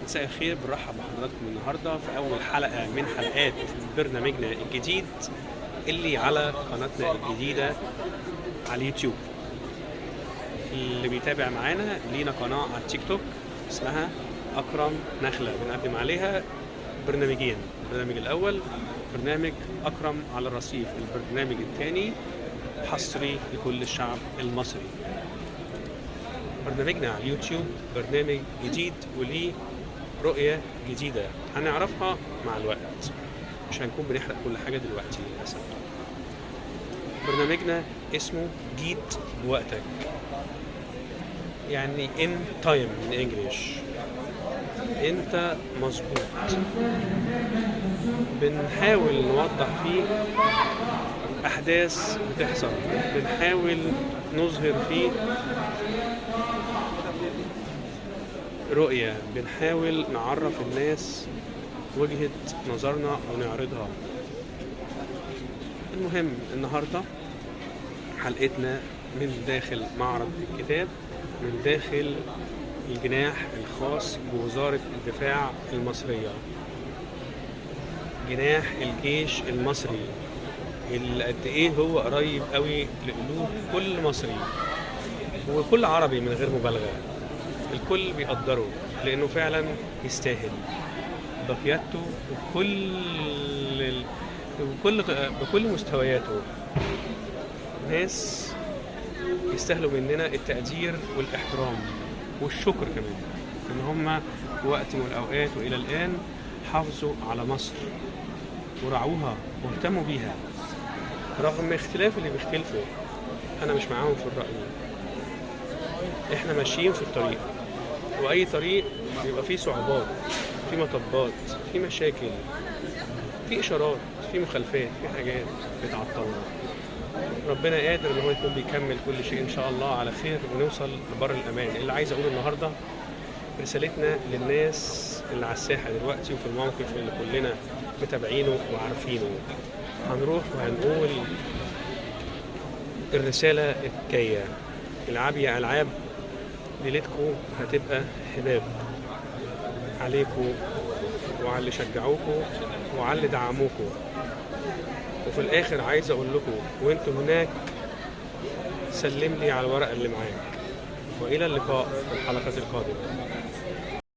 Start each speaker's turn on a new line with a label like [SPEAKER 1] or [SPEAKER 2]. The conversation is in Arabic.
[SPEAKER 1] مساء الخير، بنرحب بحضراتكم النهارده في أول حلقة من حلقات برنامجنا الجديد اللي على قناتنا الجديدة على اليوتيوب. اللي بيتابع معانا لينا قناة على التيك توك اسمها أكرم نخلة، بنقدم عليها برنامجين. البرنامج الأول برنامج أكرم على الرصيف، البرنامج الثاني حصري لكل الشعب المصري. برنامجنا على اليوتيوب برنامج جديد وليه رؤية جديدة هنعرفها مع الوقت، مش هنكون بنحرق كل حاجة دلوقتي للأسف. برنامجنا اسمه جيت بوقتك، يعني in time in English، انت مظبوط. بنحاول نوضح فيه أحداث بتحصل، بنحاول نظهر فيه رؤية، بنحاول نعرف الناس وجهة نظرنا أو نعرضها. المهم النهاردة حلقتنا من داخل معرض الكتاب، من داخل الجناح الخاص بوزارة الدفاع المصرية، جناح الجيش المصري اللي قد ايه هو قريب قوي لقلوب كل مصري وكل عربي من غير مبالغة. الكل بيقدره لأنه فعلا يستاهل بقيادته بكل مستوياته. ناس يستاهلوا مننا التقدير والاحترام والشكر كمان، إن هم في وقت من الأوقات وإلى الآن حافظوا على مصر ورعوها واهتموا بيها رغم اختلاف اللي بيختلفوا. أنا مش معاهم في الرأي، إحنا ماشيين في الطريق، وأي طريق بيبقى فيه صعوبات، فيه مطبات، فيه مشاكل، فيه إشارات، فيه مخالفات، فيه حاجات بتعطلنا. ربنا قادر إن هو يكون بيكمل كل شيء إن شاء الله على خير ونوصل لبر الأمان. اللي عايز أقوله النهاردة رسالتنا للناس اللي على الساحة دلوقتي وفي الموقف اللي كلنا متابعينه وعارفينه، هنروح وهنقول الرسالة الجاية: العب يا ألعاب، ليلتكم هتبقى حباب عليكم وعلى اللي شجعوكم وعلى اللي دعموكم. وفي الآخر عايز أقول لكم وانتم هناك، سلم لي على الورقة اللي معاك، وإلى اللقاء في الحلقة القادمة.